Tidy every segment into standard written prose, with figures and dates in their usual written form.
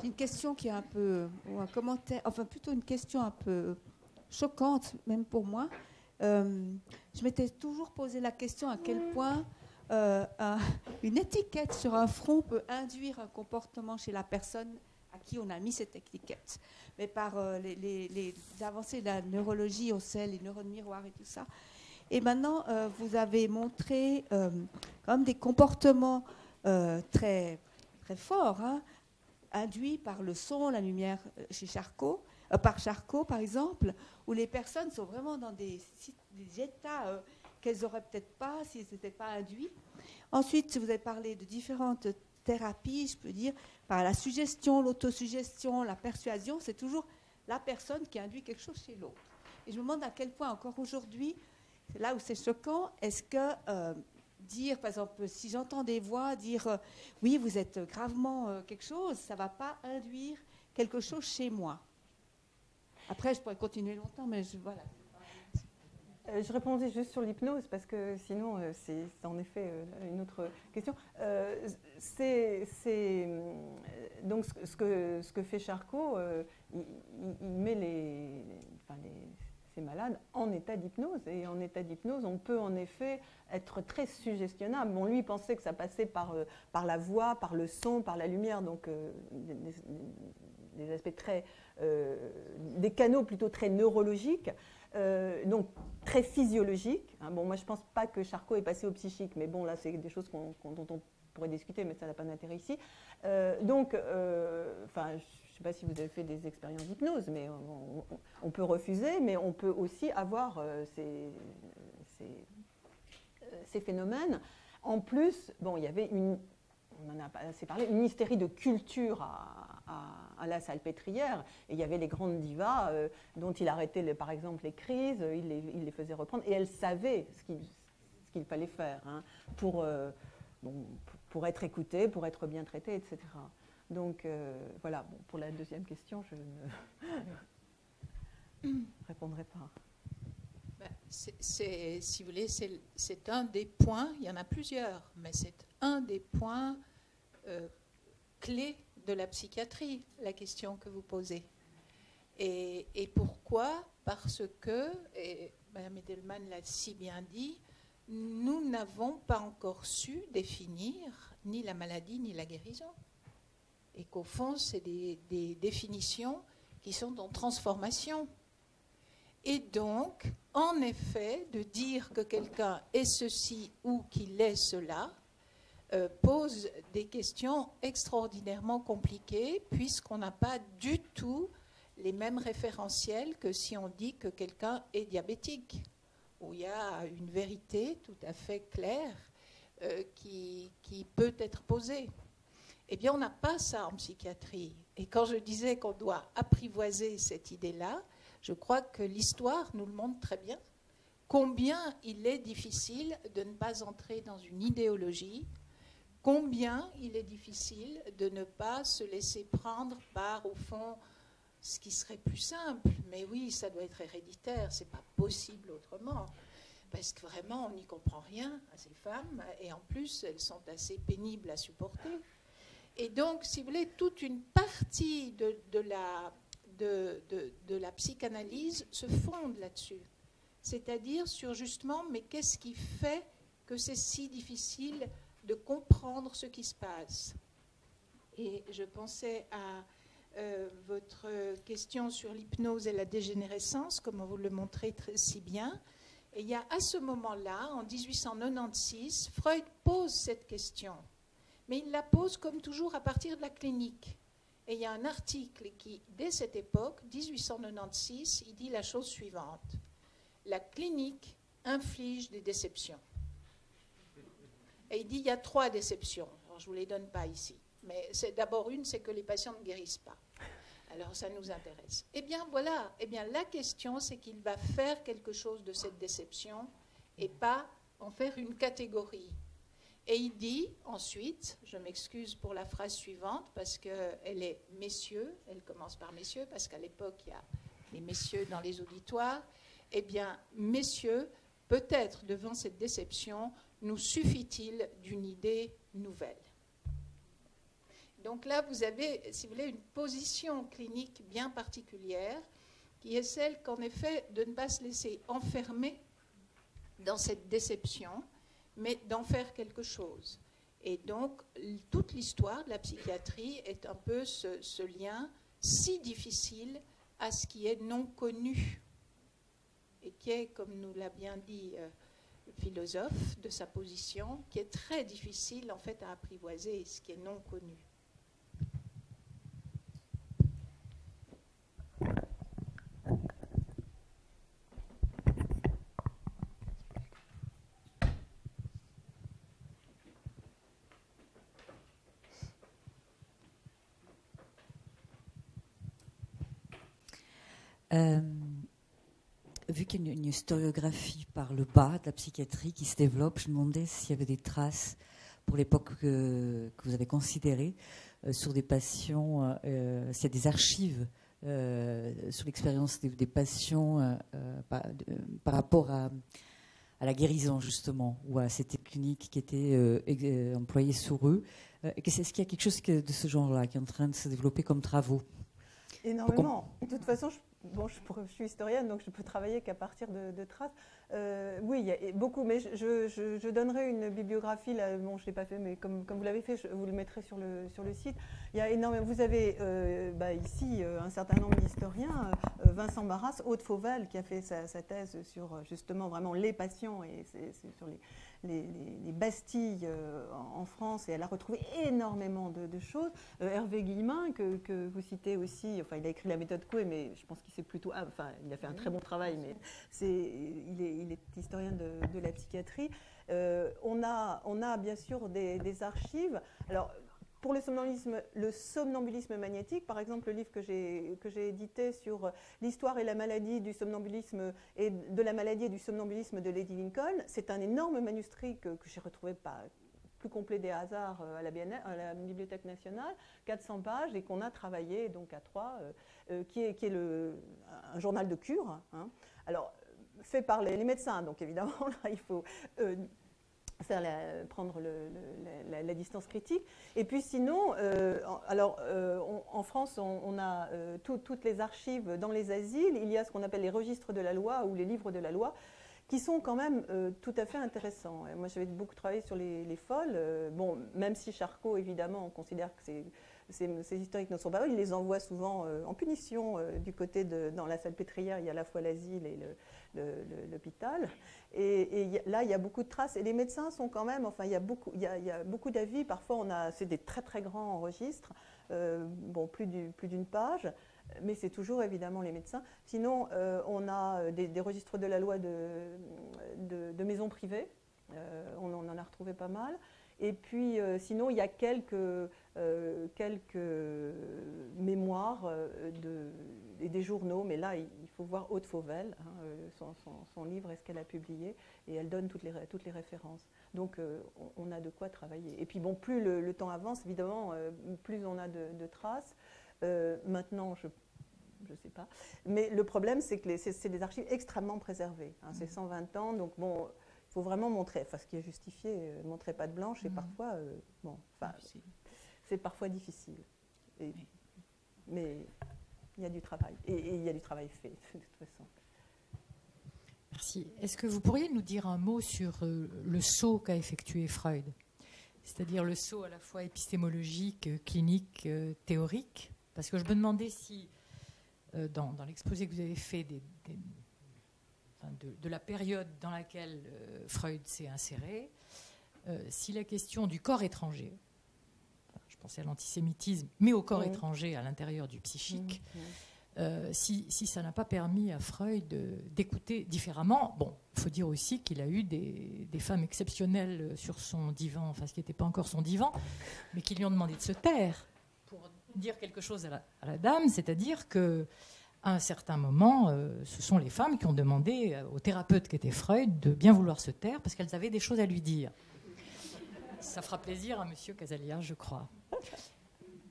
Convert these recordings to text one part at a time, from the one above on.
J'ai une question qui est un peu, ou un commentaire, enfin plutôt une question un peu choquante, même pour moi. Je m'étais toujours posé la question à quel point une étiquette sur un front peut induire un comportement chez la personne à qui on a mis cette étiquette. Mais par les avancées de la neurologie, on sait les neurones miroirs et tout ça. Et maintenant, vous avez montré quand même des comportements très, très forts, hein, induits par le son, la lumière chez Charcot, par Charcot par exemple, où les personnes sont vraiment dans des états qu'elles n'auraient peut-être pas si elles n'étaient pas induites. Ensuite, vous avez parlé de différentes thérapies, je peux dire, par la suggestion, l'autosuggestion, la persuasion, c'est toujours la personne qui induit quelque chose chez l'autre. Et je me demande à quel point encore aujourd'hui, c'est là où c'est choquant, est-ce que dire, par exemple, si j'entends des voix dire oui, vous êtes gravement quelque chose, ça ne va pas induire quelque chose chez moi. Après, je pourrais continuer longtemps, mais voilà. Je répondais juste sur l'hypnose parce que sinon c'est en effet une autre question. Donc ce que fait Charcot, il met ces malades en état d'hypnose, et en état d'hypnose on peut en effet être très suggestionnable. Bon, lui il pensait que ça passait par la voix, par le son, par la lumière, donc des aspects très des canaux plutôt très neurologiques. Donc très physiologique. Hein. Bon, moi je ne pense pas que Charcot est passé au psychique, mais bon, là c'est des choses dont on pourrait discuter, mais ça n'a pas d'intérêt ici. Donc, je ne sais pas si vous avez fait des expériences d'hypnose, mais on peut refuser, mais on peut aussi avoir ces phénomènes. En plus, bon, il y avait on en a assez parlé, une hystérie de culture à la Salpêtrière, et il y avait les grandes divas dont il arrêtait par exemple les crises, il les faisait reprendre, et elles savaient ce qu'il fallait faire, hein, pour être écoutées, pour être bien traitées, etc. Donc voilà, bon, pour la deuxième question, je ne répondrai pas. Si vous voulez, c'est un des points, il y en a plusieurs, mais c'est un des points clés de la psychiatrie, la question que vous posez. Et pourquoi ? Parce que, et Mme Edelman l'a si bien dit, nous n'avons pas encore su définir ni la maladie ni la guérison. Et qu'au fond, c'est des définitions qui sont en transformation. Et donc, en effet, de dire que quelqu'un est ceci ou qu'il est cela pose des questions extraordinairement compliquées, puisqu'on n'a pas du tout les mêmes référentiels que si on dit que quelqu'un est diabétique, où il y a une vérité tout à fait claire qui peut être posée. Eh bien, on n'a pas ça en psychiatrie. Et quand je disais qu'on doit apprivoiser cette idée-là, je crois que l'histoire nous le montre très bien, combien il est difficile de ne pas entrer dans une idéologie, combien il est difficile de ne pas se laisser prendre par, au fond, ce qui serait plus simple. Mais oui, ça doit être héréditaire, c'est pas possible autrement. Parce que vraiment, on n'y comprend rien à ces femmes, et en plus, elles sont assez pénibles à supporter. Et donc, si vous voulez, toute une partie de la psychanalyse se fonde là-dessus. C'est-à-dire sur justement, mais qu'est-ce qui fait que c'est si difficile de comprendre ce qui se passe ? Et je pensais à votre question sur l'hypnose et la dégénérescence, comme vous le montrez si bien. Et il y a à ce moment-là, en 1896, Freud pose cette question. Mais il la pose comme toujours à partir de la clinique. Et il y a un article qui, dès cette époque, 1896, il dit la chose suivante. La clinique inflige des déceptions. Et il dit il y a 3 déceptions. Alors, je ne vous les donne pas ici. Mais d'abord une, c'est que les patients ne guérissent pas. Alors ça nous intéresse. Eh bien voilà, la question c'est qu'il va faire quelque chose de cette déception et pas en faire une catégorie. Et il dit ensuite, je m'excuse pour la phrase suivante parce qu'elle est messieurs, elle commence par messieurs parce qu'à l'époque il y a les messieurs dans les auditoires. Eh bien messieurs, peut-être devant cette déception, nous suffit-il d'une idée nouvelle. Donc là, vous avez, si vous voulez, une position clinique bien particulière, qui est celle qu'en effet, de ne pas se laisser enfermer dans cette déception, mais d'en faire quelque chose. Et donc, toute l'histoire de la psychiatrie est un peu ce lien si difficile à ce qui est non connu, et qui est, comme nous l'a bien dit le philosophe, de sa position, qui est très difficile en fait à apprivoiser, ce qui est non connu. Vu qu'il y a une historiographie par le bas de la psychiatrie qui se développe, je me demandais s'il y avait des traces pour l'époque que vous avez considérée sur des patients, s'il y a des archives sur l'expérience des patients par rapport à la guérison justement, ou à ces techniques qui étaient employées sur eux. Est-ce qu'il y a quelque chose de ce genre-là qui est en train de se développer comme travaux? Énormément. De toute façon, je suis historienne, donc je peux travailler qu'à partir de traces. Oui, il y a beaucoup, mais je donnerai une bibliographie. Là, bon, je ne l'ai pas fait, mais comme vous l'avez fait, vous le mettrez sur le site. Il y a énormément. Vous avez ici un certain nombre d'historiens. Vincent Barras, Aude Fauvel, qui a fait sa thèse sur justement vraiment les patients, et c'est sur les Bastilles en France, et elle a retrouvé énormément de choses. Hervé Guillemin, que vous citez aussi, enfin, il a écrit la méthode Coué, mais je pense qu'il s'est plutôt... Enfin, il a fait un très bon travail, mais il est historien de la psychiatrie. On a bien sûr des archives. Alors, pour le somnambulisme magnétique, par exemple, le livre que j'ai édité sur l'histoire et la maladie du somnambulisme et de la maladie et du somnambulisme de Lady Lincoln, c'est un énorme manuscrit que j'ai retrouvé plus complet des hasards à la Bibliothèque nationale, 400 pages, et qu'on a travaillé donc à 3, qui est un journal de cure. Hein. Alors, fait par les médecins, donc évidemment, là, il faut... prendre la distance critique. Et puis sinon, en France, on a toutes les archives dans les asiles. Il y a ce qu'on appelle les registres de la loi ou les livres de la loi, qui sont quand même tout à fait intéressants. Et moi, j'avais beaucoup travaillé sur les folles. Bon, même si Charcot, évidemment, on considère que ces historiques ne sont pas eux, ils les envoient souvent en punition du côté dans la Salpêtrière. Il y a à la fois l'asile et l'hôpital. Et là, il y a beaucoup de traces. Et les médecins sont quand même, enfin, il y a beaucoup d'avis. Parfois, c'est des très, très grands registres, plus d'une page. Mais c'est toujours évidemment les médecins. Sinon, on a des registres de la loi de maisons privées. On en a retrouvé pas mal. Et puis, sinon, il y a quelques mémoires et des journaux. Mais là, il faut voir Aude Fauvel, son livre, est-ce qu'elle a publié. Et elle donne toutes les références. Donc, on a de quoi travailler. Et puis, bon, plus le temps avance, évidemment, plus on a de traces. Maintenant, je ne sais pas. Mais le problème, c'est que c'est des archives extrêmement préservées. Hein, c'est 120 ans, donc bon, il faut vraiment montrer, enfin, ce qui est justifié, montrer patte blanche, et parfois, c'est parfois difficile. Mais il y a du travail, et il y a du travail fait, de toute façon. Merci. Est-ce que vous pourriez nous dire un mot sur le saut qu'a effectué Freud ? C'est-à-dire le saut à la fois épistémologique, clinique, théorique. Parce que je me demandais si, dans l'exposé que vous avez fait de la période dans laquelle Freud s'est inséré, si la question du corps étranger, je pensais à l'antisémitisme, mais au corps étranger à l'intérieur du psychique, si ça n'a pas permis à Freud d'écouter différemment. Bon, il faut dire aussi qu'il a eu des femmes exceptionnelles sur son divan, enfin ce qui n'était pas encore son divan, mais qui lui ont demandé de se taire pour dire quelque chose à la dame, c'est-à-dire qu'à un certain moment, ce sont les femmes qui ont demandé au thérapeute qui était Freud de bien vouloir se taire parce qu'elles avaient des choses à lui dire. Ça fera plaisir à monsieur Casalia, je crois.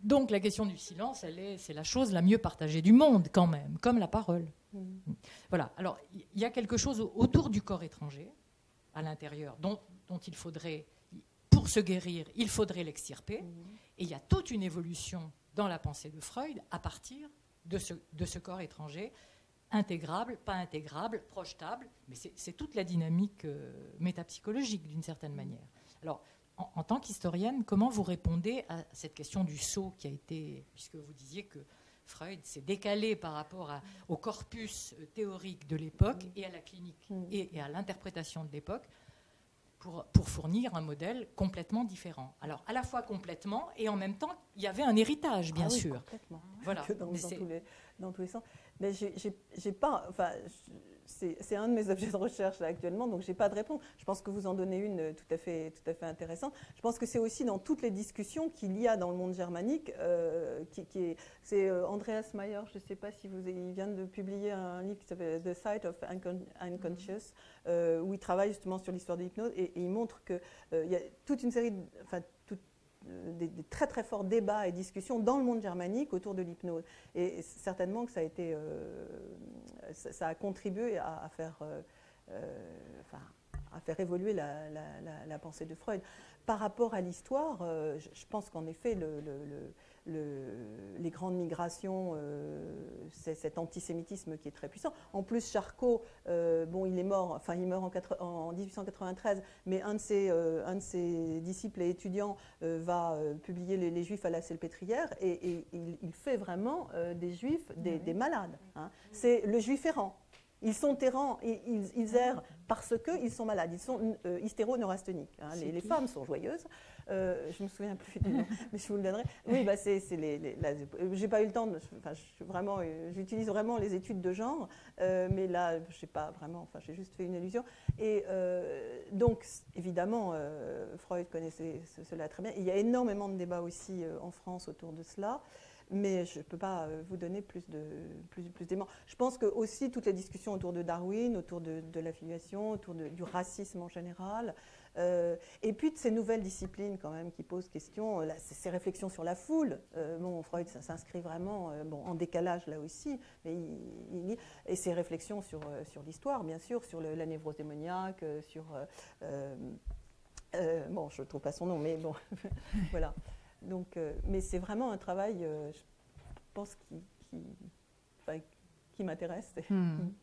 Donc la question du silence, c'est la chose la mieux partagée du monde quand même, comme la parole. Voilà. Alors il y a quelque chose autour du corps étranger, à l'intérieur, dont il faudrait, pour se guérir, il faudrait l'extirper. Et il y a toute une évolution dans la pensée de Freud à partir de ce corps étranger, intégrable, pas intégrable, projetable, mais c'est toute la dynamique métapsychologique d'une certaine manière. Alors, en tant qu'historienne, comment vous répondez à cette question du sceau qui a été, puisque vous disiez que Freud s'est décalé par rapport au corpus théorique de l'époque et à la clinique et à l'interprétation de l'époque pour fournir un modèle complètement différent. Alors, à la fois complètement et en même temps, il y avait un héritage, bien sûr. Complètement. Voilà. Dans tous les sens. Mais j'ai pas... Enfin, c'est un de mes objets de recherche là, actuellement, donc je n'ai pas de réponse. Je pense que vous en donnez une tout à fait intéressante. Je pense que c'est aussi dans toutes les discussions qu'il y a dans le monde germanique, c'est Andreas Mayer, je ne sais pas si il vient de publier un livre qui s'appelle The Site of Unconscious, où il travaille justement sur l'histoire de l'hypnose, et il montre qu'il y a toute une série des très très forts débats et discussions dans le monde germanique autour de l'hypnose. Et certainement que ça a contribué à faire évoluer la pensée de Freud. Par rapport à l'histoire, je pense qu'en effet, les grandes migrations, c'est cet antisémitisme qui est très puissant. En plus, Charcot, il meurt en 1893, mais un de ses disciples et étudiants va publier les Juifs à la Salpêtrière, et il fait vraiment des Juifs des malades. Hein. C'est le Juif errant. Ils sont errants, ils errent parce qu'ils sont malades, ils sont hystéro-neurasthéniques. Hein. Les femmes sont joyeuses. Je ne me souviens plus du nom, mais je vous le donnerai. Oui, j'ai pas eu le temps, j'utilise vraiment les études de genre, mais là, je sais pas vraiment, j'ai juste fait une allusion. Et donc, évidemment, Freud connaissait cela très bien. Il y a énormément de débats aussi en France autour de cela. Mais je ne peux pas vous donner plus d'éléments. Je pense que aussi toutes les discussions autour de Darwin, autour de l'affiliation, autour du racisme en général, et puis de ces nouvelles disciplines quand même qui posent question, ces réflexions sur la foule. Freud s'inscrit vraiment en décalage là aussi, mais et ces réflexions sur l'histoire, bien sûr, sur la névrose démoniaque, sur... je ne trouve pas son nom, mais bon, voilà. Donc, mais c'est vraiment un travail, je pense, qui m'intéresse.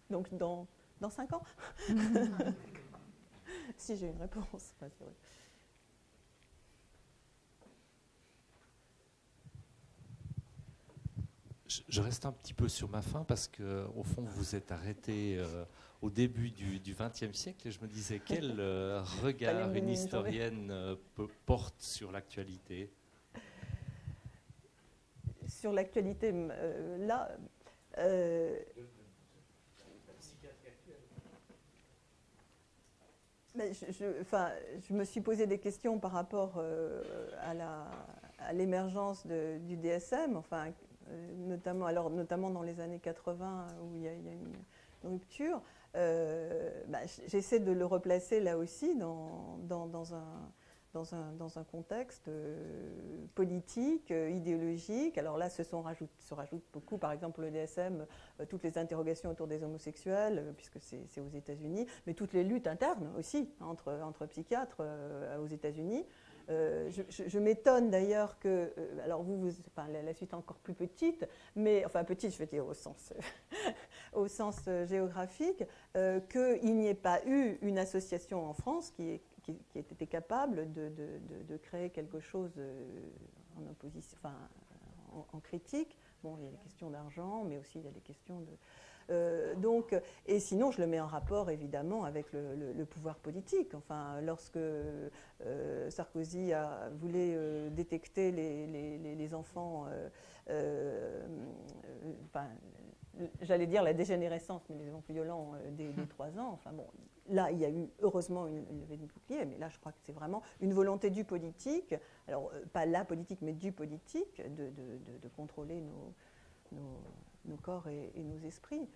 Donc, dans 5 ans, si j'ai une réponse. Je reste un petit peu sur ma fin parce qu'au fond, vous êtes arrêté au début du XXe siècle et je me disais quel regard une historienne porte sur l'actualité. Sur l'actualité, là, je me suis posé des questions par rapport à l'émergence du DSM, notamment dans les années 80 où il y a une rupture. J'essaie de le replacer là aussi dans un contexte politique, idéologique. Alors là, se rajoute beaucoup, par exemple, le DSM, toutes les interrogations autour des homosexuels, puisque c'est aux États-Unis, mais toutes les luttes internes aussi, entre psychiatres aux États-Unis. Je m'étonne d'ailleurs que, alors la suite est encore plus petite, mais, petite, je veux dire au sens géographique, qu'il n'y ait pas eu une association en France qui était capable de créer quelque chose en opposition, en critique. Bon, il y a des questions d'argent, mais aussi il y a des questions de... et sinon, je le mets en rapport, évidemment, avec le pouvoir politique. Lorsque Sarkozy voulait détecter les enfants... j'allais dire la dégénérescence, mais les enfants violents dès 3 ans. Là, il y a eu heureusement une levée de bouclier, mais là, je crois que c'est vraiment une volonté du politique, alors pas la politique, mais du politique, de contrôler nos corps et nos esprits.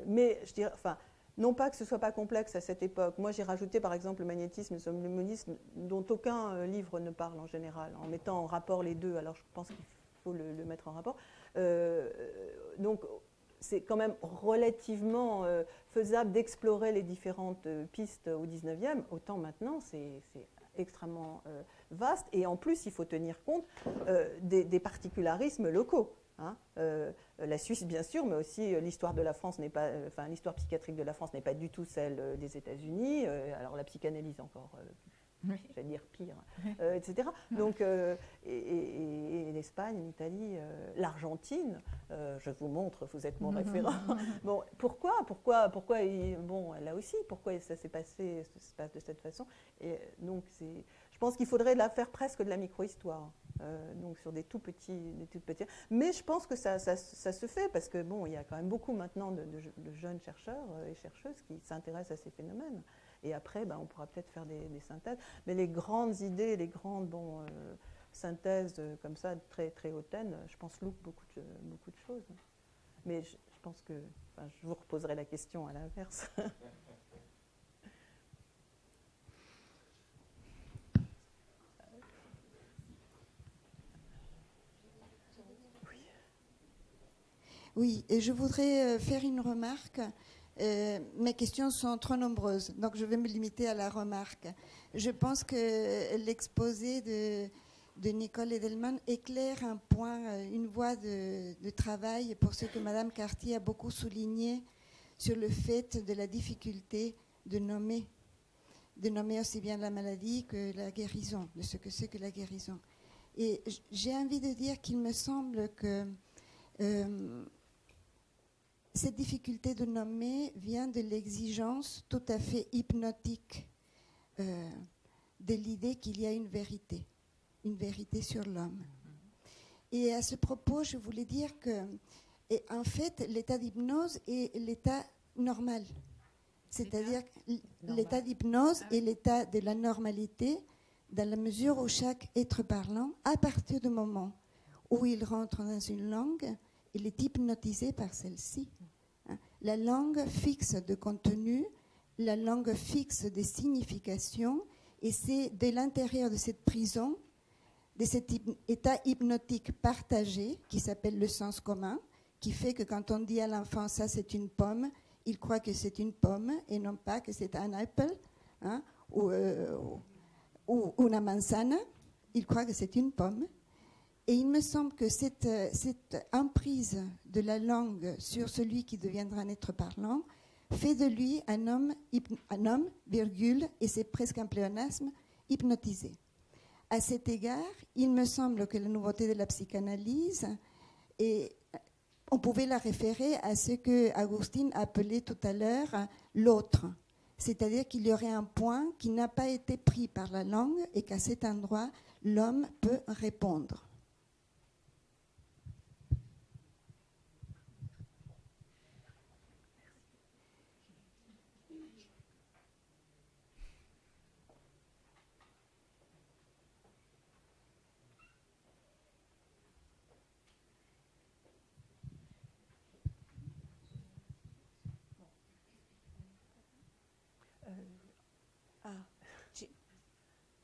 Mais je dirais, non pas que ce soit pas complexe à cette époque. Moi, j'ai rajouté par exemple le magnétisme, le somnambulisme, dont aucun livre ne parle en général, en mettant en rapport les deux. Alors, je pense qu'il faut le mettre en rapport. Donc, c'est quand même relativement faisable d'explorer les différentes pistes au 19e. Autant maintenant, c'est extrêmement vaste. Et en plus, il faut tenir compte des particularismes locaux. Hein. La Suisse, bien sûr, mais aussi l'histoire de la France n'est pas, l'histoire psychiatrique de la France n'est pas du tout celle des États-Unis. Alors la psychanalyse encore, j'allais dire pire, etc. Donc, et l'Espagne, l'Italie, l'Argentine. Je vous montre, vous êtes mon référent. Bon, pourquoi bon, là aussi, pourquoi ça se passe de cette façon. Et donc, je pense qu'il faudrait faire presque de la micro-histoire. Donc sur des tout petits. Mais je pense que ça se fait parce que bon, il y a quand même beaucoup maintenant de jeunes chercheurs et chercheuses qui s'intéressent à ces phénomènes. Et après, on pourra peut-être faire des synthèses. Mais les grandes idées, les grandes synthèses comme ça, très, très hautaines, je pense, loupent beaucoup de choses. Mais je pense que je vous reposerai la question à l'inverse. Oui, et je voudrais faire une remarque. Mes questions sont trop nombreuses, donc je vais me limiter à la remarque. Je pense que l'exposé de Nicole Edelman éclaire un point, une voie de travail pour ce que Madame Cartier a beaucoup souligné sur le fait de la difficulté de nommer aussi bien la maladie que la guérison, de ce que c'est que la guérison. Et j'ai envie de dire qu'il me semble que cette difficulté de nommer vient de l'exigence tout à fait hypnotique de l'idée qu'il y a une vérité sur l'homme. Et à ce propos, je voulais dire que, en fait, l'état d'hypnose est l'état normal. C'est-à-dire l'état d'hypnose est l'état de la normalité dans la mesure où chaque être parlant, à partir du moment où il rentre dans une langue, il est hypnotisé par celle-ci. La langue fixe de contenu, la langue fixe des significations, et c'est de l'intérieur de cette prison, de cet état hypnotique partagé, qui s'appelle le sens commun, qui fait que quand on dit à l'enfant « ça c'est une pomme », il croit que c'est une pomme et non pas que c'est un apple, hein, ou una manzana, il croit que c'est une pomme. Et il me semble que cette emprise de la langue sur celui qui deviendra un être parlant fait de lui un homme, virgule, et c'est presque un pléonasme, hypnotisé. À cet égard, il me semble que la nouveauté de la psychanalyse, et on pouvait la référer à ce que Agustín appelait tout à l'heure l'autre. C'est-à-dire qu'il y aurait un point qui n'a pas été pris par la langue et qu'à cet endroit, l'homme peut répondre.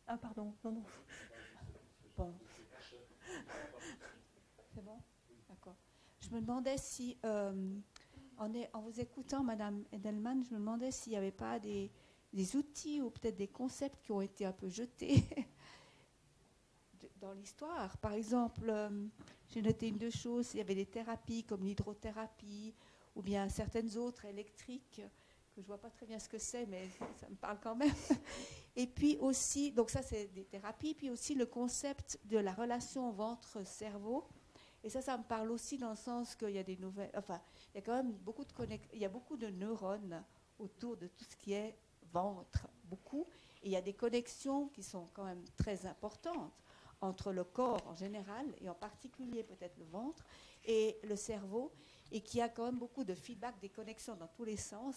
Ah, pardon, non. Bon. C'est bon? D'accord. Je me demandais si, en vous écoutant, Madame Edelman, je me demandais s'il n'y avait pas des outils ou peut-être des concepts qui ont été un peu jetés dans l'histoire. Par exemple, j'ai noté deux choses. Il y avait des thérapies comme l'hydrothérapie ou bien certaines autres électriques que je ne vois pas très bien ce que c'est, mais ça me parle quand même. Et puis aussi, donc ça c'est des thérapies, puis aussi le concept de la relation ventre-cerveau. Et ça me parle aussi dans le sens qu'il y a des nouvelles, enfin, il y a quand même il y a beaucoup de neurones autour de tout ce qui est ventre, beaucoup. Et il y a des connexions qui sont quand même très importantes entre le corps en général, et en particulier peut-être le ventre, et le cerveau, et qui a quand même beaucoup de feedback, des connexions dans tous les sens.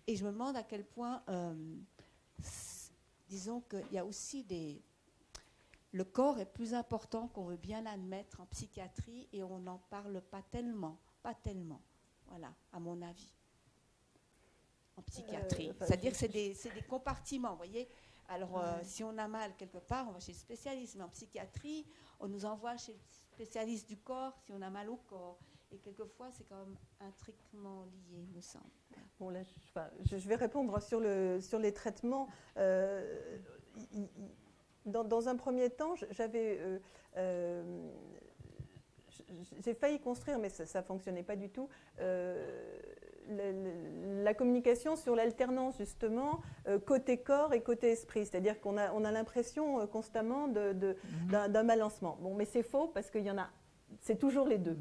Et je me demande à quel point, disons qu'il y a aussi le corps est plus important qu'on veut bien l'admettre en psychiatrie et on n'en parle pas tellement, voilà, à mon avis, en psychiatrie. C'est-à-dire que c'est des compartiments, vous voyez. Alors, si on a mal quelque part, on va chez le spécialiste, mais en psychiatrie, on nous envoie chez le spécialiste du corps si on a mal au corps. Et quelquefois, c'est quand même intriquement lié, me semble. Bon, là, je vais répondre sur les traitements. dans un premier temps, j'ai failli construire, mais ça ne fonctionnait pas du tout, la communication sur l'alternance justement côté corps et côté esprit. C'est-à-dire qu'on a l'impression constamment d'un balancement. Bon, mais c'est faux parce qu'il y en a. C'est toujours les deux.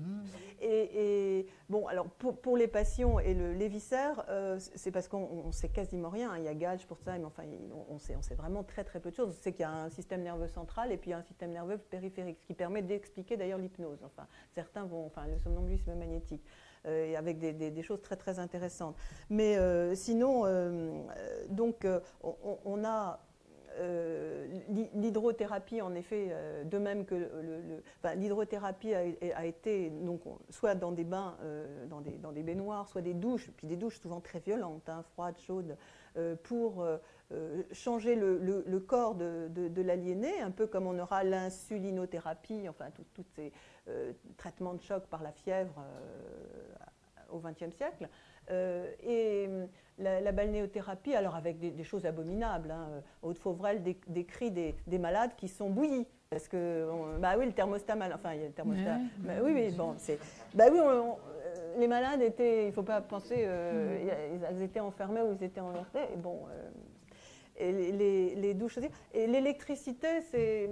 Et bon, alors pour les passions et les viscères, c'est parce qu'on ne sait quasiment rien. Il y a Gage pour ça, mais enfin, on sait vraiment très très peu de choses. On sait qu'il y a un système nerveux central et puis un système nerveux périphérique, ce qui permet d'expliquer d'ailleurs l'hypnose. Enfin, certains le somnambulisme magnétique, avec des choses très très intéressantes. Mais sinon, donc, on a l'hydrothérapie, en effet, de même que l'hydrothérapie a été donc, soit dans des bains, dans des baignoires, soit des douches, puis des douches souvent très violentes, hein, froides, chaudes, pour changer le corps de l'aliéné, un peu comme on aura l'insulinothérapie, enfin tous ces traitements de choc par la fièvre au XXe siècle. Et la balnéothérapie, alors avec des choses abominables. Hein. Aude Fauvrel décrit des malades qui sont bouillis. Parce que, oui, le thermostat mal. Enfin, il y a le thermostat. Oui, bon, c'est. Les malades étaient. Il ne faut pas penser. Elles étaient enfermées ou ils étaient enlevés. Et bon. Et les douches aussi. Et l'électricité, c'est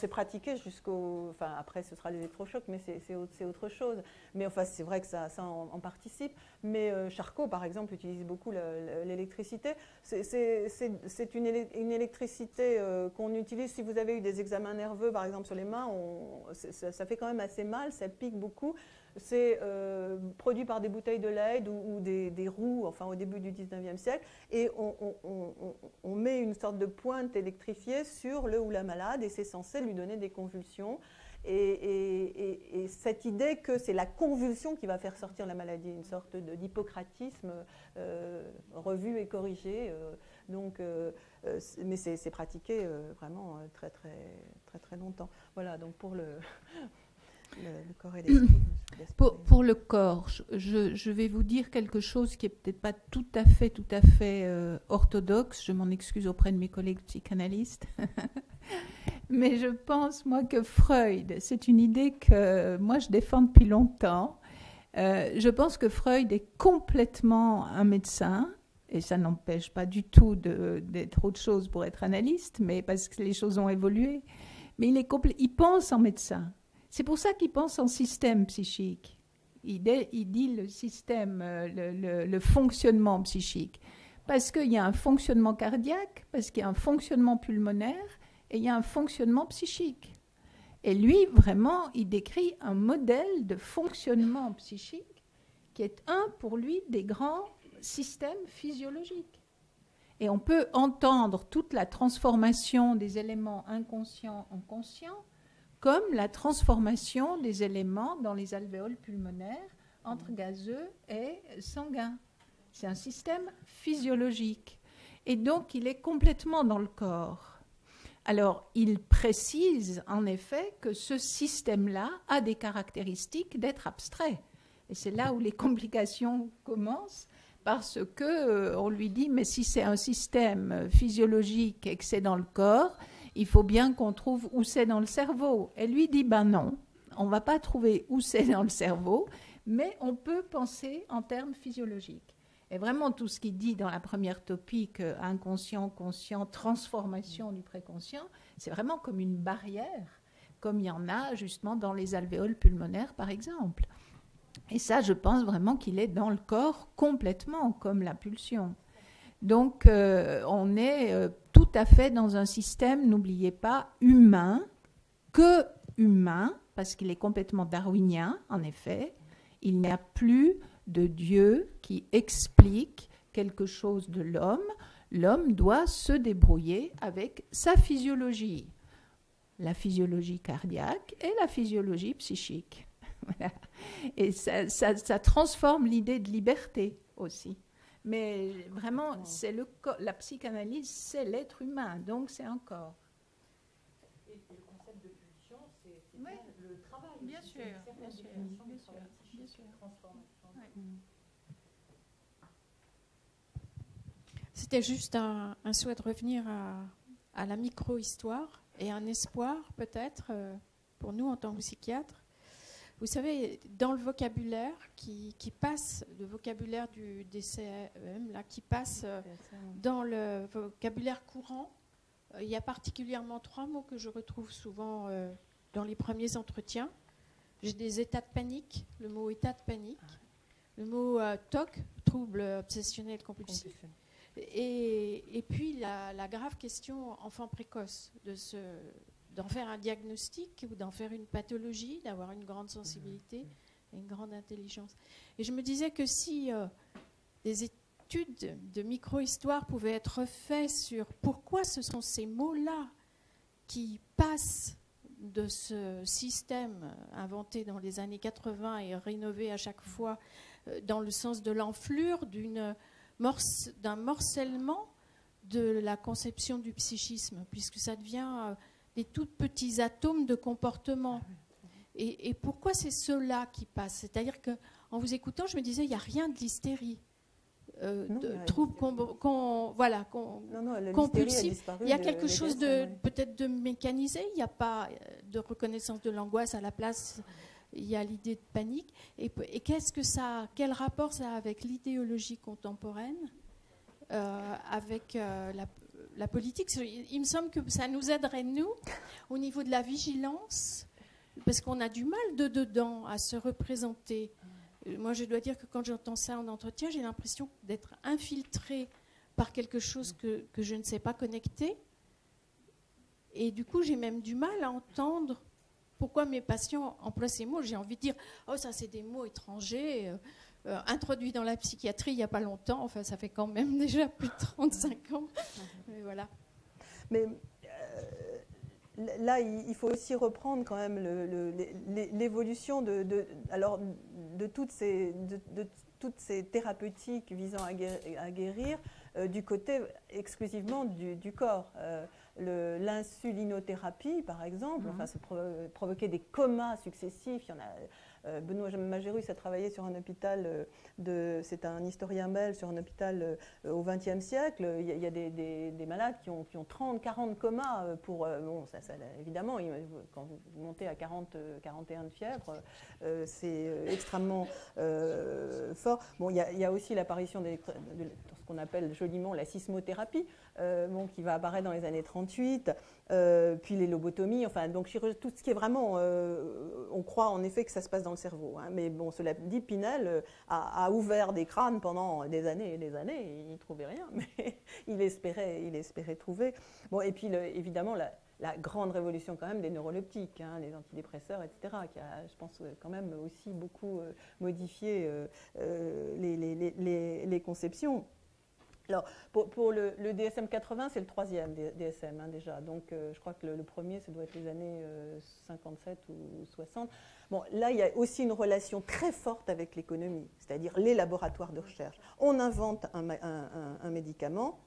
pratiqué jusqu'au. Enfin, après, ce sera l'électrochoc, mais c'est autre chose. Mais enfin, c'est vrai que ça en participe. Mais Charcot, par exemple, utilise beaucoup l'électricité. C'est une électricité qu'on utilise si vous avez eu des examens nerveux, par exemple, sur les mains. Ça fait quand même assez mal, ça pique beaucoup. C'est produit par des bouteilles de Leyde ou des roues, enfin au début du 19e siècle, et on met une sorte de pointe électrifiée sur le ou la malade, et c'est censé lui donner des convulsions. Et cette idée que c'est la convulsion qui va faire sortir la maladie, une sorte d'hippocratisme revu et corrigé. Mais c'est pratiqué vraiment très, très, très, très longtemps. Voilà, donc pour le corps et l'esprit. Pour le corps, je vais vous dire quelque chose qui n'est peut-être pas tout à fait orthodoxe. Je m'en excuse auprès de mes collègues psychanalystes. Mais je pense, moi, que Freud, c'est une idée que moi, je défends depuis longtemps. Je pense que Freud est complètement un médecin, et ça n'empêche pas du tout d'être autre chose pour être analyste, mais parce que les choses ont évolué. Mais il pense en médecin. C'est pour ça qu'il pense en système psychique. Il dit le système, le fonctionnement psychique. Parce qu'il y a un fonctionnement cardiaque, parce qu'il y a un fonctionnement pulmonaire, et il y a un fonctionnement psychique. Et lui, vraiment, il décrit un modèle de fonctionnement psychique qui est pour lui, des grands systèmes physiologiques. Et on peut entendre toute la transformation des éléments inconscients en conscients, comme la transformation des éléments dans les alvéoles pulmonaires entre gazeux et sanguin. C'est un système physiologique. Et donc, il est complètement dans le corps. Alors, il précise en effet que ce système-là a des caractéristiques d'être abstrait. Et c'est là où les complications commencent, parce qu'on lui dit, mais si c'est un système physiologique et que c'est dans le corps, il faut bien qu'on trouve où c'est dans le cerveau. Et lui dit, ben non, on ne va pas trouver où c'est dans le cerveau, mais on peut penser en termes physiologiques. Et vraiment, tout ce qu'il dit dans la première topique, inconscient, conscient, transformation du préconscient, c'est vraiment comme une barrière, comme il y en a justement dans les alvéoles pulmonaires, par exemple. Et ça, je pense vraiment qu'il est dans le corps complètement, comme la pulsion. Donc, on est tout à fait dans un système, n'oubliez pas, humain, que humain, parce qu'il est complètement darwinien, en effet. Il n'y a plus de Dieu qui explique quelque chose de l'homme. L'homme doit se débrouiller avec sa physiologie, la physiologie cardiaque et la physiologie psychique. Voilà. Et ça transforme l'idée de liberté aussi. Mais vraiment, c'est la psychanalyse, c'est l'être humain, donc c'est un corps. Et le concept de pulsion, c'est oui, le travail. Bien sûr, bien sûr. Ouais. C'était juste un souhait de revenir à la micro-histoire et un espoir peut-être pour nous en tant que psychiatres. Vous savez, dans le vocabulaire qui passe, le vocabulaire du DCM, là, qui passe dans le vocabulaire courant, il y a particulièrement 3 mots que je retrouve souvent dans les premiers entretiens. J'ai des états de panique, le mot état de panique, le mot TOC, trouble obsessionnel compulsif, et puis la grave question enfant précoce, d'en faire un diagnostic ou d'en faire une pathologie, d'avoir une grande sensibilité et une grande intelligence. Et je me disais que si des études de micro-histoire pouvaient être faites sur pourquoi ce sont ces mots-là qui passent de ce système inventé dans les années 80 et rénové à chaque fois dans le sens de l'enflure, d'un morcellement de la conception du psychisme, puisque ça devient des tout petits atomes de comportement. Et pourquoi c'est ceux-là qui passent? C'est-à-dire qu'en vous écoutant, je me disais, il n'y a rien de l'hystérie. Trouble compulsif. Il y a quelque chose peut-être de mécanisé. Il n'y a pas de reconnaissance de l'angoisse. À la place, il y a l'idée de panique. Et quel rapport ça a avec l'idéologie contemporaine, avec la politique? Il me semble que ça nous aiderait, nous, au niveau de la vigilance, parce qu'on a du mal dedans à se représenter. Moi, je dois dire que quand j'entends ça en entretien, j'ai l'impression d'être infiltrée par quelque chose que je ne sais pas connecter. Et du coup, j'ai même du mal à entendre pourquoi mes patients emploient ces mots. J'ai envie de dire, oh, ça, c'est des mots étrangers, introduits dans la psychiatrie il n'y a pas longtemps. Enfin, ça fait quand même déjà plus de 35 ans. Mais voilà. Mais là, il faut aussi reprendre quand même l'évolution de toutes ces thérapeutiques visant à guérir du côté exclusivement du corps. L'insulinothérapie, par exemple, provoquer des comas successifs. Il y en a. Benoît Magérus a travaillé sur un hôpital, c'est un historien belge, sur un hôpital au XXe siècle. Il y a des malades qui ont 30, 40 comas. Évidemment, quand vous montez à 40, 41 de fièvre, c'est extrêmement fort. Bon, il y a aussi l'apparition de ce qu'on appelle joliment la sismothérapie, qui va apparaître dans les années 38, puis les lobotomies, donc tout ce qui est vraiment, on croit en effet que ça se passe dans le cerveau, hein, mais bon, cela dit, Pinel a ouvert des crânes pendant des années et des années, et il ne trouvait rien, mais il espérait trouver. Bon, et puis évidemment la grande révolution quand même des neuroleptiques, hein, les antidépresseurs, etc., qui a, je pense, quand même aussi beaucoup modifié les conceptions. Alors, pour le DSM-80, c'est le 3e DSM, hein, déjà. Donc, je crois que le premier, ça doit être les années 57 ou 60. Bon, là, il y a aussi une relation très forte avec l'économie, c'est-à-dire les laboratoires de recherche. On invente un médicament,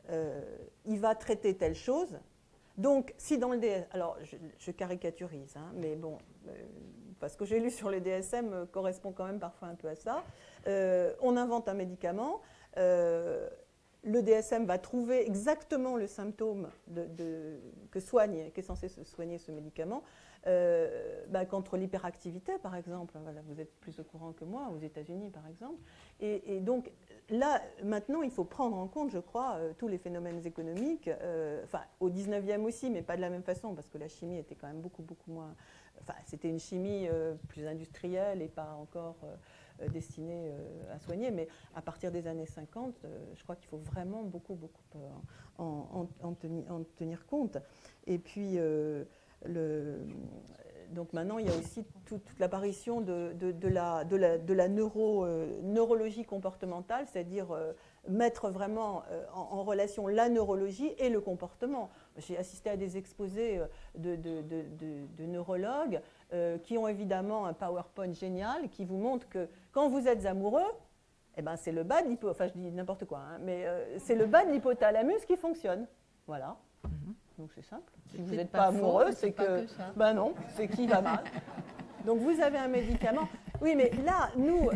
il va traiter telle chose. Donc, si dans le DSM... Alors, je caricaturise, hein, mais bon, parce que j'ai lu sur le DSM correspond quand même parfois un peu à ça. On invente un médicament... le DSM va trouver exactement le symptôme qui est censé soigner ce médicament, contre l'hyperactivité, par exemple. Voilà, vous êtes plus au courant que moi, aux États-Unis, par exemple. Et donc, là, maintenant, il faut prendre en compte, je crois, tous les phénomènes économiques, au 19e aussi, mais pas de la même façon, parce que la chimie était quand même beaucoup moins... c'était une chimie plus industrielle et pas encore... destinée à soigner, mais à partir des années 50, je crois qu'il faut vraiment beaucoup en tenir compte. Et puis, donc maintenant, il y a aussi toute l'apparition de la neurologie comportementale, c'est-à-dire mettre vraiment en relation la neurologie et le comportement. J'ai assisté à des exposés de neurologues qui ont évidemment un PowerPoint génial qui vous montre que quand vous êtes amoureux, c'est le bas de je dis n'importe quoi, hein, mais c'est le bas de l'hypothalamus qui fonctionne. Voilà. Donc c'est simple. Si vous n'êtes pas amoureux, c'est que non, c'est qui va mal. Donc vous avez un médicament. Oui, mais là, nous,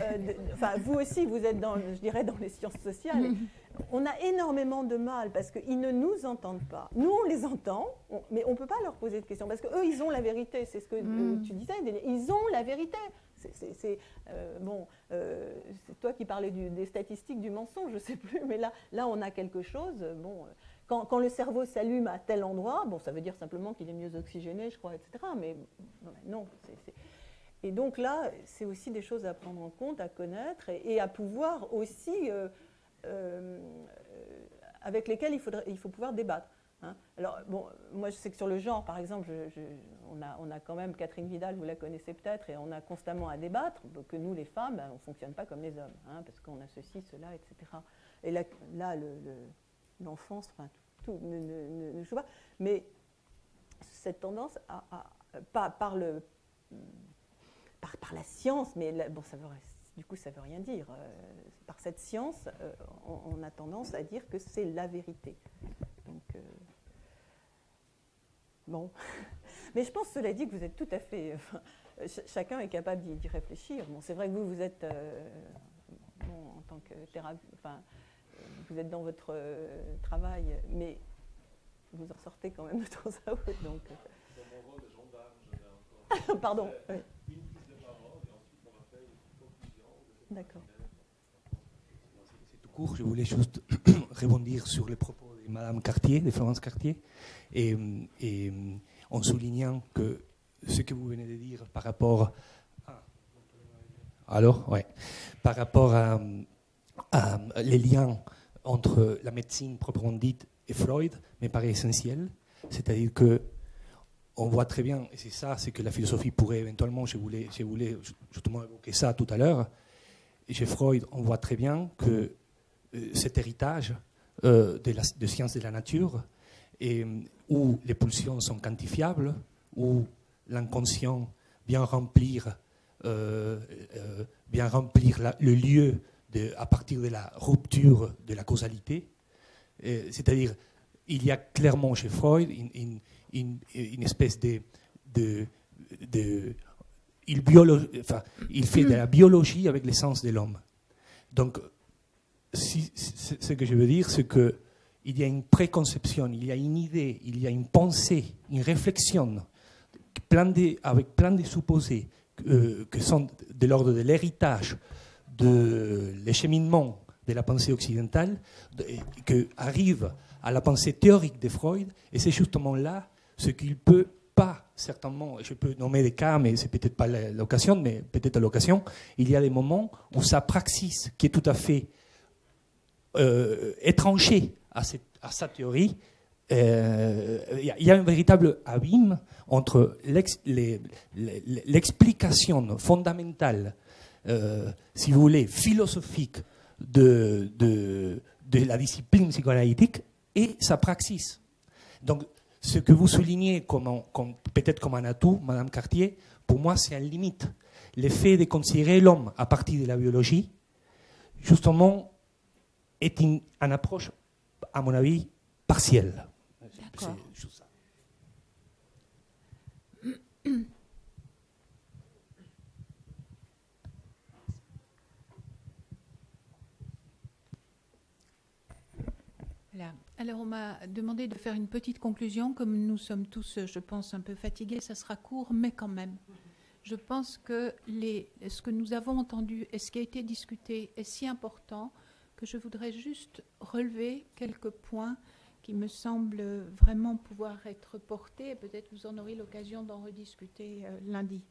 vous aussi, vous êtes dans les sciences sociales. on a énormément de mal parce qu'ils ne nous entendent pas. Nous, on les entend, mais on ne peut pas leur poser de questions parce qu'eux, ils ont la vérité. C'est ce que tu disais, ils ont la vérité. C'est toi qui parlais des statistiques du mensonge, je ne sais plus, mais là, on a quelque chose. Bon, quand le cerveau s'allume à tel endroit, bon, ça veut dire simplement qu'il est mieux oxygéné, je crois, etc. Mais non, Et donc là, c'est aussi des choses à prendre en compte, à connaître et à pouvoir aussi... avec lesquels il faut pouvoir débattre. Hein. Alors, bon, moi, je sais que sur le genre, par exemple, on a quand même Catherine Vidal, vous la connaissez peut-être, et on a constamment à débattre que nous, les femmes, on ne fonctionne pas comme les hommes, hein, parce qu'on a ceci, cela, etc. Et là l'enfance, enfin, tout ne joue pas. Mais cette tendance par la science, mais bon, du coup, ça ne veut rien dire. Par cette science, on a tendance à dire que c'est la vérité. Donc, bon. Mais je pense, cela dit, que vous êtes tout à fait... chacun est capable d'y réfléchir. Bon, c'est vrai que vous êtes, en tant que thérapeute, enfin, vous êtes dans votre travail, mais vous en sortez quand même de temps à autre. Donc, dans mon rôle de gendarme, je vais encore... Pardon. Oui. Une prise de parole, et ensuite on va faire une conclusion. D'accord. C'est tout court, je voulais juste rebondir sur les propos de Madame Cartier, de Florence Cartier, et en soulignant que ce que vous venez de dire par rapport par rapport à les liens entre la médecine proprement dite et Freud me paraît essentiel, c'est-à-dire que on voit très bien, et c'est ça, c'est que la philosophie pourrait éventuellement, je voulais justement évoquer ça tout à l'heure, et chez Freud, on voit très bien que cet héritage de sciences de la nature, où les pulsions sont quantifiables, où l'inconscient vient remplir le lieu à partir de la rupture de la causalité, c'est-à-dire il y a clairement chez Freud une espèce il fait de la biologie avec l'essence de l'homme. Donc, ce que je veux dire, c'est qu'il y a une préconception, il y a une idée, il y a une pensée, une réflexion, avec plein de supposés que sont de l'ordre de l'héritage, de l'écheminement de la pensée occidentale, qui arrive à la pensée théorique de Freud, et c'est justement là ce qu'il peut pas, certainement, je peux nommer des cas, mais c'est peut-être pas l'occasion, mais peut-être à l'occasion, il y a des moments où sa praxis, qui est tout à fait étranger à sa théorie, il y a un véritable abîme entre l'explication fondamentale, si vous voulez, philosophique de la discipline psychanalytique et sa praxis. Donc, ce que vous soulignez peut-être comme un atout, Madame Cartier, pour moi, c'est une limite. Le fait de considérer l'homme à partir de la biologie, justement, est une approche, à mon avis, partielle. D'accord. C'est juste ça. Voilà. Alors, on m'a demandé de faire une petite conclusion. Comme nous sommes tous, je pense, un peu fatigués, ça sera court, mais quand même. Je pense que ce que nous avons entendu et ce qui a été discuté est si important que je voudrais juste relever quelques points qui me semblent vraiment pouvoir être portés. Et peut-être vous en aurez l'occasion d'en rediscuter lundi.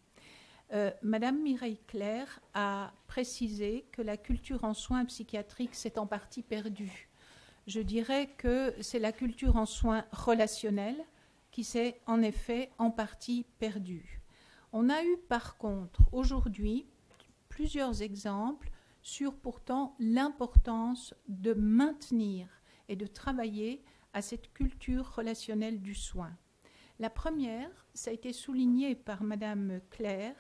Madame Mireille Claire a précisé que la culture en soins psychiatriques s'est en partie perdue. Je dirais que c'est la culture en soins relationnels qui s'est en effet en partie perdue. On a eu par contre aujourd'hui plusieurs exemples sur pourtant l'importance de maintenir et de travailler à cette culture relationnelle du soin. La première, ça a été souligné par Madame Claire,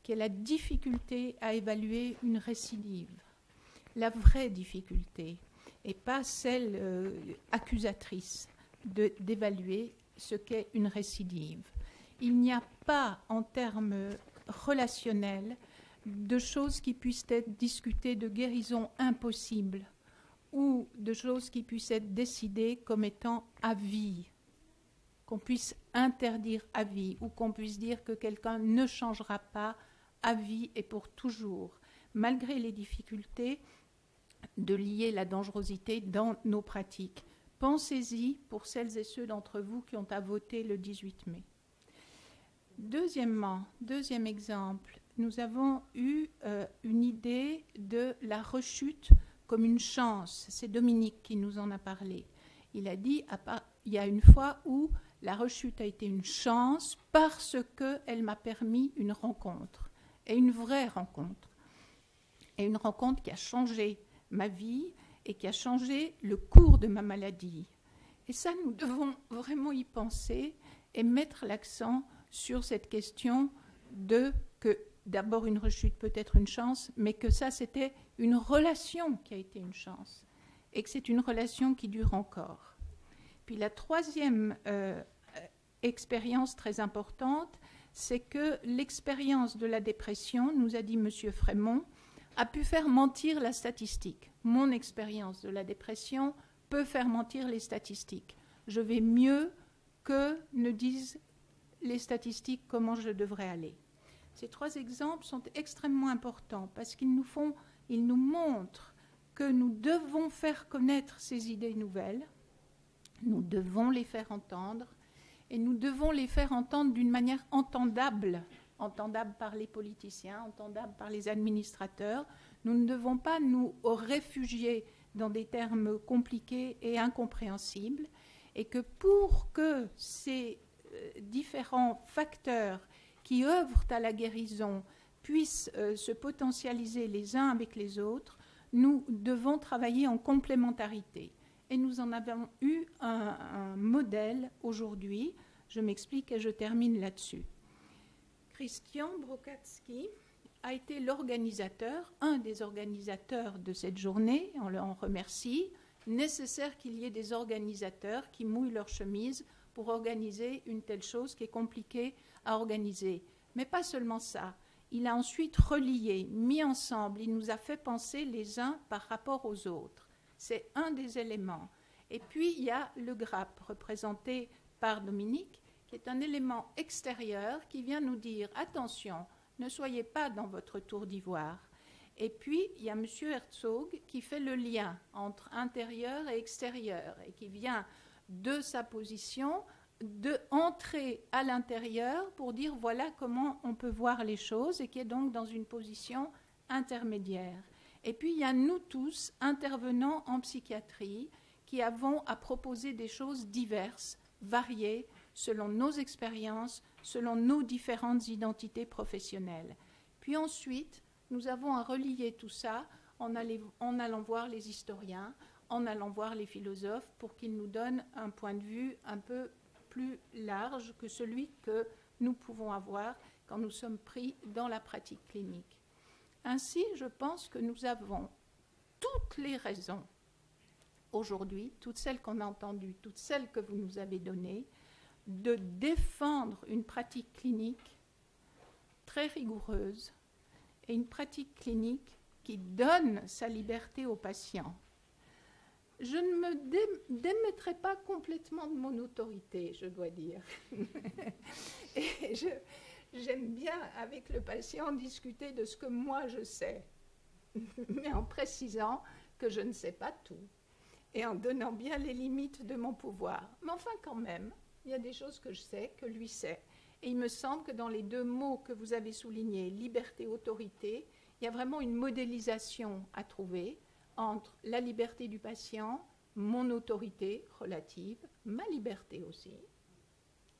qui est la difficulté à évaluer une récidive. La vraie difficulté, et pas celle accusatrice d'évaluer ce qu'est une récidive. Il n'y a pas, en termes relationnels, de choses qui puissent être discutées de guérison impossible ou de choses qui puissent être décidées comme étant à vie, qu'on puisse interdire à vie, ou qu'on puisse dire que quelqu'un ne changera pas à vie et pour toujours, malgré les difficultés de lier la dangerosité dans nos pratiques. Pensez-y pour celles et ceux d'entre vous qui ont à voter le 18 mai. Deuxième exemple, nous avons eu une idée de la rechute comme une chance. C'est Dominique qui nous en a parlé. Il a dit il y a une fois où la rechute a été une chance parce qu'elle m'a permis une rencontre, et une vraie rencontre, et une rencontre qui a changé ma vie et qui a changé le cours de ma maladie. Et ça, nous devons vraiment y penser et mettre l'accent sur cette question de que d'abord une rechute peut être une chance, mais que ça, c'était une relation qui a été une chance, et que c'est une relation qui dure encore. Puis la troisième expérience très importante, c'est que l'expérience de la dépression, nous a dit M. Frémont, a pu faire mentir la statistique. Mon expérience de la dépression peut faire mentir les statistiques. Je vais mieux que ne disent les statistiques comment je devrais aller. Ces trois exemples sont extrêmement importants parce qu'ils nous montrent que nous devons faire connaître ces idées nouvelles, nous devons les faire entendre, et nous devons les faire entendre d'une manière entendable par les politiciens, entendable par les administrateurs. Nous ne devons pas nous réfugier dans des termes compliqués et incompréhensibles, et que pour que ces différents facteurs qui œuvrent à la guérison puissent se potentialiser les uns avec les autres, nous devons travailler en complémentarité. Et nous en avons eu un modèle aujourd'hui. Je m'explique et je termine là-dessus. Christian Brokatsky a été l'organisateur, un des organisateurs de cette journée, on le remercie. Nécessaire qu'il y ait des organisateurs qui mouillent leur chemise pour organiser une telle chose qui est compliquée à organiser. Mais pas seulement ça. Il a ensuite relié, mis ensemble, il nous a fait penser les uns par rapport aux autres. C'est un des éléments. Et puis, il y a le GRAP, représenté par Dominique, qui est un élément extérieur qui vient nous dire « Attention, ne soyez pas dans votre tour d'ivoire ». Et puis, il y a M. Herzog qui fait le lien entre intérieur et extérieur et qui vient de sa position d'entrer à l'intérieur pour dire voilà comment on peut voir les choses et qui est donc dans une position intermédiaire. Et puis, il y a nous tous, intervenants en psychiatrie, qui avons à proposer des choses diverses, variées, selon nos expériences, selon nos différentes identités professionnelles. Puis ensuite, nous avons à relier tout ça en allant voir les historiens, en allant voir les philosophes pour qu'ils nous donnent un point de vue un peu plus large que celui que nous pouvons avoir quand nous sommes pris dans la pratique clinique. Ainsi, je pense que nous avons toutes les raisons aujourd'hui, toutes celles qu'on a entendues, toutes celles que vous nous avez données, de défendre une pratique clinique très rigoureuse et une pratique clinique qui donne sa liberté aux patients. Je ne me démettrai pas complètement de mon autorité, je dois dire. Et j'aime bien, avec le patient, discuter de ce que moi je sais, mais en précisant que je ne sais pas tout et en donnant bien les limites de mon pouvoir. Mais enfin, quand même, il y a des choses que je sais, que lui sait. Et il me semble que dans les deux mots que vous avez soulignés, liberté, autorité, il y a vraiment une modélisation à trouver entre la liberté du patient, mon autorité relative, ma liberté aussi,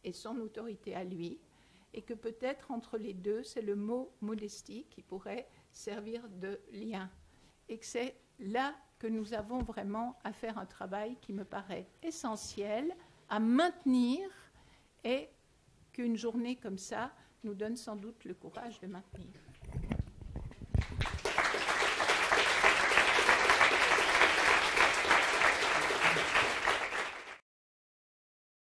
et son autorité à lui, et que peut-être entre les deux, c'est le mot modestie qui pourrait servir de lien. Et que c'est là que nous avons vraiment à faire un travail qui me paraît essentiel à maintenir et qu'une journée comme ça nous donne sans doute le courage de maintenir.